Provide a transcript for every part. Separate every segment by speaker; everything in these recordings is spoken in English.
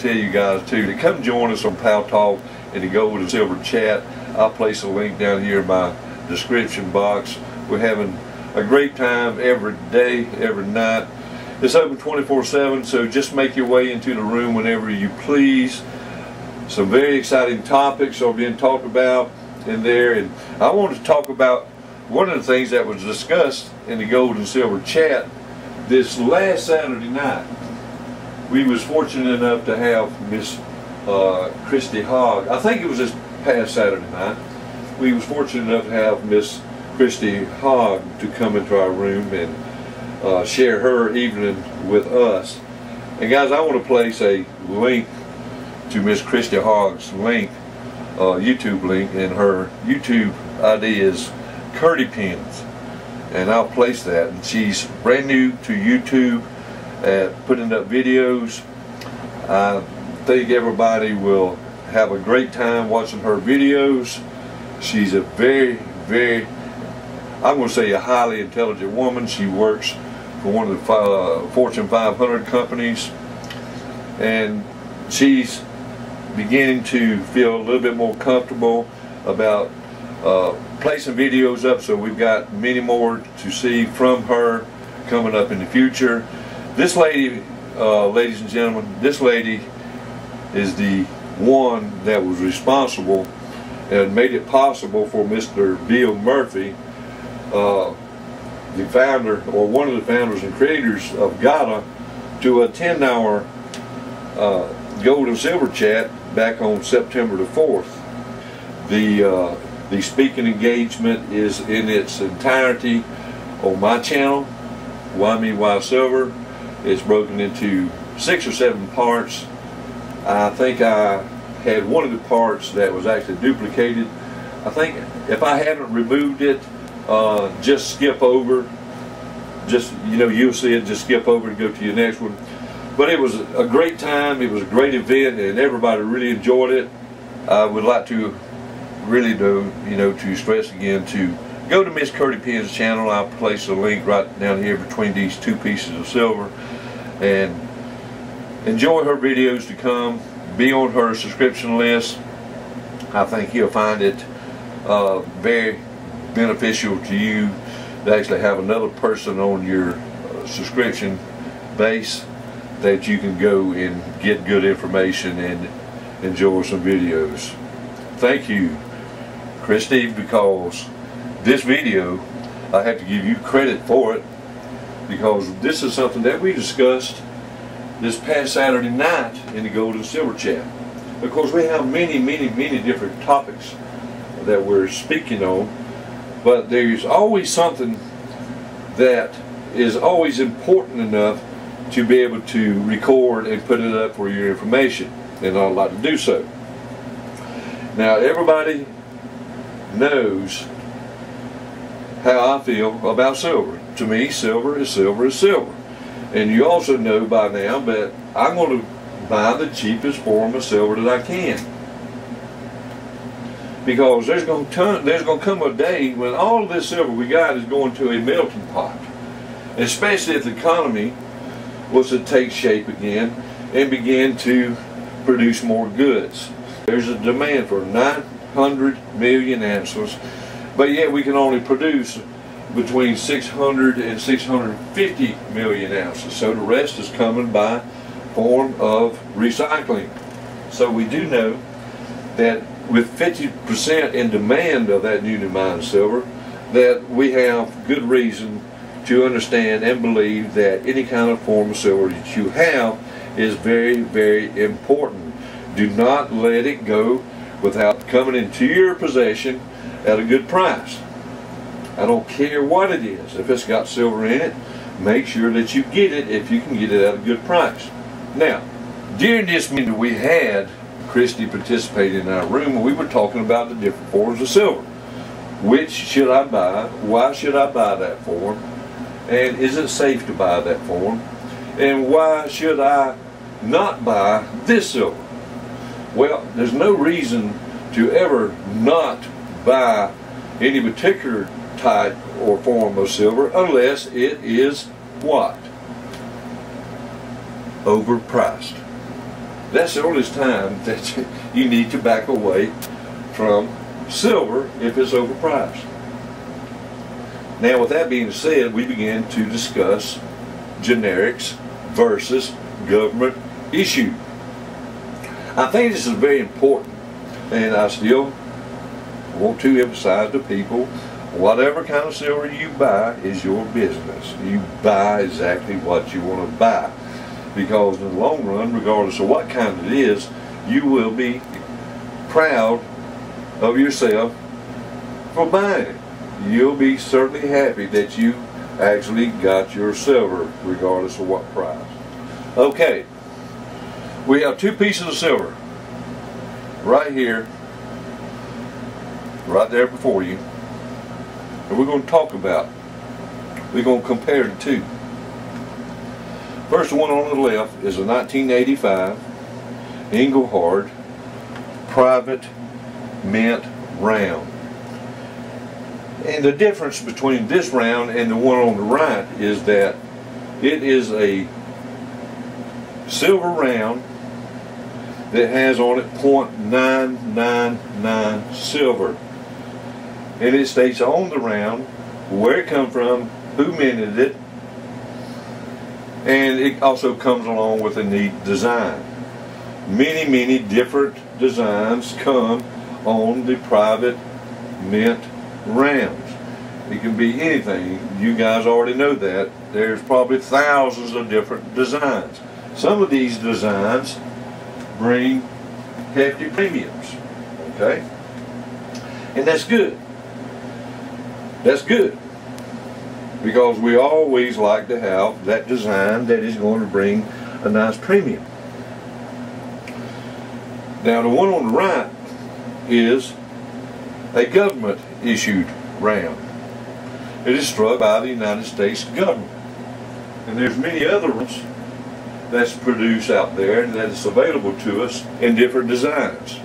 Speaker 1: Tell you guys too to come join us on Pal Talk in the Gold and Silver chat. I'll place a link down here in my description box. We're having a great time every day, every night. It's open 24/7, so just make your way into the room whenever you please. Some very exciting topics are being talked about in there, and I want to talk about one of the things that was discussed in the Gold and Silver chat this last Saturday night. We was fortunate enough to have Miss Christy Hogg. I think it was this past Saturday night. We was fortunate enough to have Miss Christy Hogg to come into our room and share her evening with us. And guys, I want to place a link to Miss Christy Hogg's link, YouTube link, and her YouTube ID is Curdy Pins, and I'll place that. And she's brand new to YouTube at putting up videos. I think everybody will have a great time watching her videos. She's a very, I'm going to say a highly intelligent woman. She works for one of the Fortune 500 companies, and she's beginning to feel a little bit more comfortable about placing videos up, so we've got many more to see from her coming up in the future. This lady, ladies and gentlemen, this lady is the one that was responsible and made it possible for Mr. Bill Murphy, the founder, or one of the founders and creators of GATA, to attend our Gold and Silver chat back on September the 4th. The speaking engagement is in its entirety on my channel, Why Me, Why Silver. It's broken into 6 or 7 parts. I think I had one of the parts that was actually duplicated. I think if I haven't removed it, just skip over. Just, you'll see it, just skip over and go to your next one. But it was a great time. It was a great event, and everybody really enjoyed it. I would like to really to stress again to go to Miss Curdy Penn's channel. I'll place a link right down here between these 2 pieces of silver, and enjoy her videos to come. Be on her subscription list. I think you'll find it very beneficial to you to actually have another person on your subscription base that you can go and get good information and enjoy some videos. Thank you, Christy, because this video, I have to give you credit for it, because this is something that we discussed this past Saturday night in the Gold and Silver chat. Of course, we have many different topics that we're speaking on, but there's always something that is always important enough to be able to record and put it up for your information, and I'd like to do so. Now, everybody knows how I feel about silver. To me, silver is silver is silver. And you also know by now that I'm going to buy the cheapest form of silver that I can. Because there's going to come a day when all of this silver we got is going to a melting pot. Especially if the economy was to take shape again and begin to produce more goods. There's a demand for 900 million ounces, but yet we can only produce between 600 and 650 million ounces. So the rest is coming by form of recycling. So we do know that with 50% in demand of that newly mined silver, that we have good reason to understand and believe that any kind of form of silver that you have is very important. Do not let it go without coming into your possession at a good price. I don't care what it is. If it's got silver in it, make sure that you get it if you can get it at a good price. Now, during this meeting we had, Christy participated in our room, and we were talking about the different forms of silver. Which should I buy? Why should I buy that form? And is it safe to buy that form? And why should I not buy this silver? Well, there's no reason to ever not buy any particular type or form of silver unless it is what? Overpriced. that's the earliest time that you need to back away from silver if it's overpriced. Now, with that being said, we begin to discuss generics versus government issued. I think this is very important, and I still want to emphasize to people, whatever kind of silver you buy is your business. You buy exactly what you want to buy, because in the long run, regardless of what kind it is, you will be proud of yourself for buying it. You'll be certainly happy that you actually got your silver, regardless of what price. Okay, we have two pieces of silver right here, right there before you, and we're going to talk about, we're going to compare the two. First one on the left is a 1985 Engelhard private mint round. And the difference between this round and the one on the right is that it is a silver round that has on it .999 silver. And it states on the round where it come from, who minted it, and it also comes along with a neat design. Many different designs come on the private mint rounds. It can be anything. You guys already know that. There's probably thousands of different designs. Some of these designs bring hefty premiums, okay? And that's good. That's good, because we always like to have that design that is going to bring a nice premium. Now, the one on the right is a government issued round. It is struck by the United States government. And there's many other ones that's produced out there that is available to us in different designs.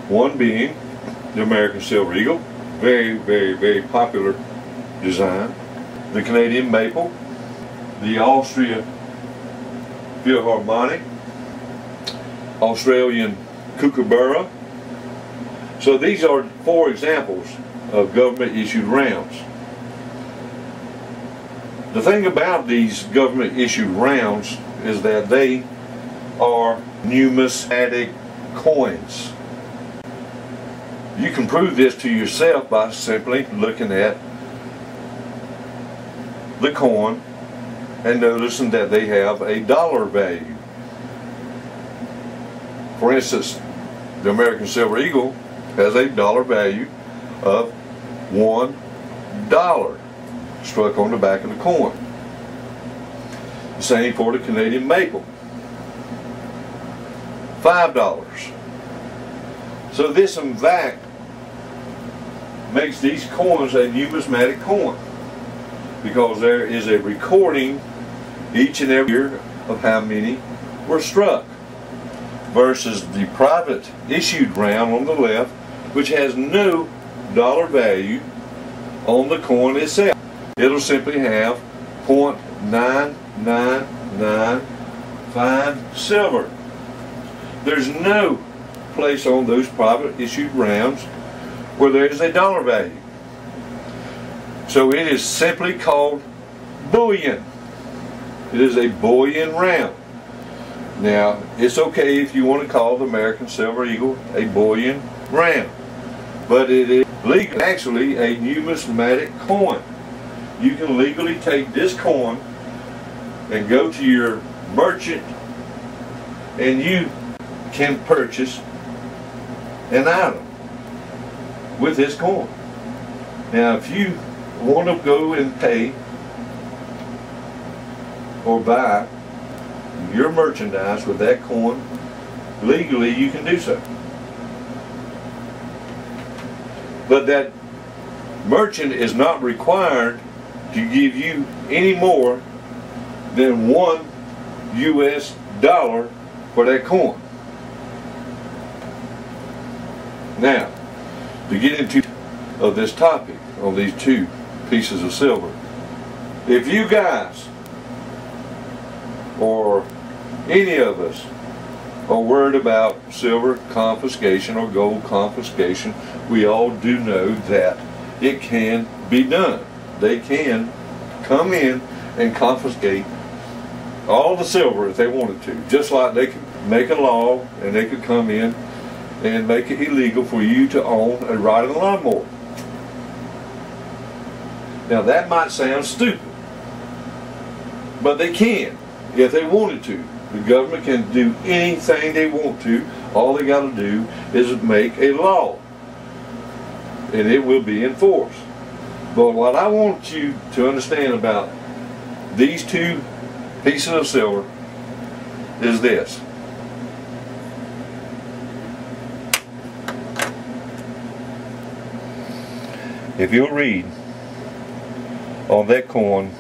Speaker 1: One being the American Silver Eagle, very popular design. The Canadian Maple, the Austria Philharmonic, Australian Kookaburra. So these are 4 examples of government issued rounds. The thing about these government issued rounds is that they are numismatic coins. You can prove this to yourself by simply looking at the coin and noticing that they have a dollar value. For instance, the American Silver Eagle has a dollar value of $1 struck on the back of the coin. The same for the Canadian Maple, $5. So this in fact makes these coins a numismatic coin, because there is a recording each and every year of how many were struck, versus the private issued round on the left, which has no dollar value on the coin itself. It'll simply have .9995 silver. There's no place on those private issued rounds where there is a dollar value. So it is simply called bullion. It is a bullion round. Now, it's okay if you want to call the American Silver Eagle a bullion round, but it is legally actually a numismatic coin. You can legally take this coin and go to your merchant and you can purchase an item with this coin. Now, if you want to go and pay or buy your merchandise with that coin, legally you can do so. But that merchant is not required to give you any more than $1 US for that coin. Now, to get into this topic on these 2 pieces of silver, if you guys or any of us are worried about silver confiscation or gold confiscation, we all do know that it can be done. They can come in and confiscate all the silver if they wanted to, just like they could make a law and they could come in and make it illegal for you to own a riding lawnmower. Now that might sound stupid, but they can if they wanted to. The government can do anything they want to. All they got to do is make a law, and it will be enforced. But what I want you to understand about these two pieces of silver is this. If you'll read on that coin,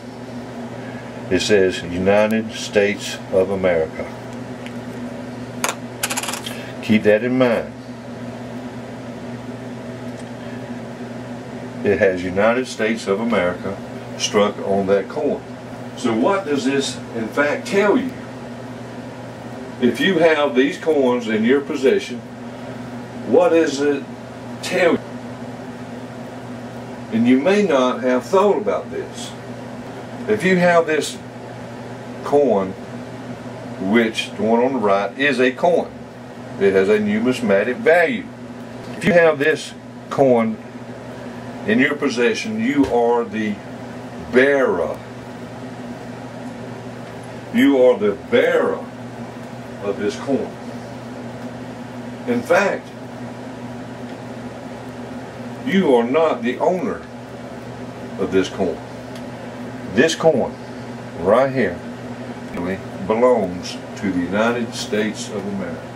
Speaker 1: it says United States of America. Keep that in mind. It has United States of America struck on that coin. So what does this in fact tell you? If you have these coins in your possession, what does it tell you? And you may not have thought about this. If you have this coin, which the one on the right is a coin, it has a numismatic value. If you have this coin in your possession, you are the bearer. You are the bearer of this coin. In fact, you are not the owner of this coin. This coin right here belongs to the United States of America.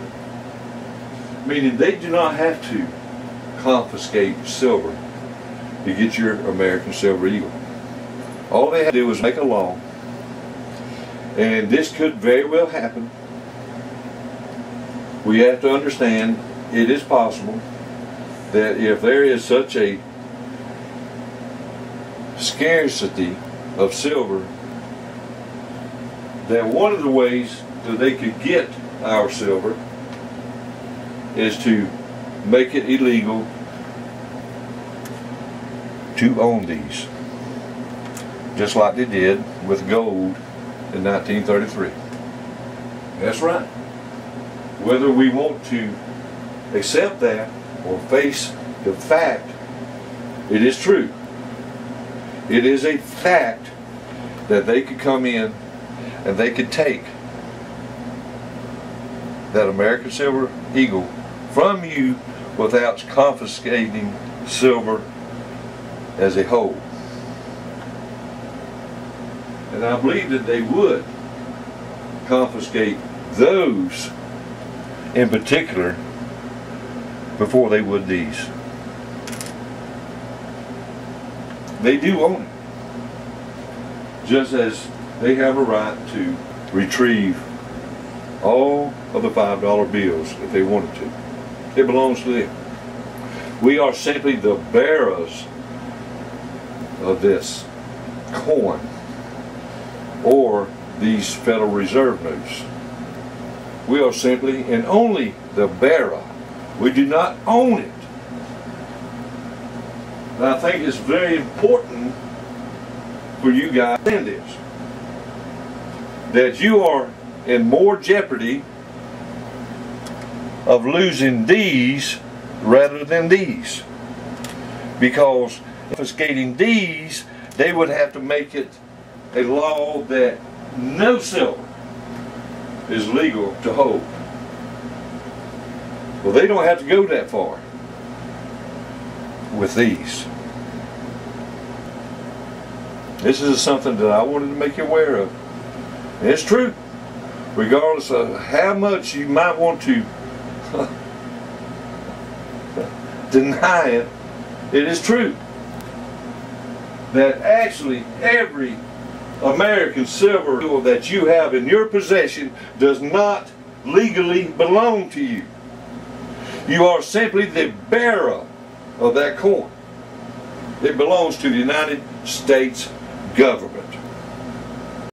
Speaker 1: Meaning they do not have to confiscate silver to get your American Silver Eagle. All they have to do is make a law, and this could very well happen. We have to understand it is possible that if there is such a scarcity of silver, that one of the ways that they could get our silver is to make it illegal to own these, just like they did with gold in 1933. That's right. Whether we want to accept that or face the fact, it is true. It is a fact that they could come in and they could take that American Silver Eagle from you without confiscating silver as a whole. And I believe that they would confiscate those in particular before they would these. They do own it, just as they have a right to retrieve all of the $5 bills if they wanted to. It belongs to them. We are simply the bearers of this coin or these Federal Reserve notes. We are simply and only the bearer. We do not own it. And I think it's very important for you guys to understand this, that you are in more jeopardy of losing these rather than these, because confiscating these, they would have to make it a law that no silver is legal to hold. Well, they don't have to go that far with these. This is something that I wanted to make you aware of. And it's true. Regardless of how much you might want to deny it, it is true that actually every American silver that you have in your possession does not legally belong to you. You are simply the bearer of that coin. It belongs to the United States government.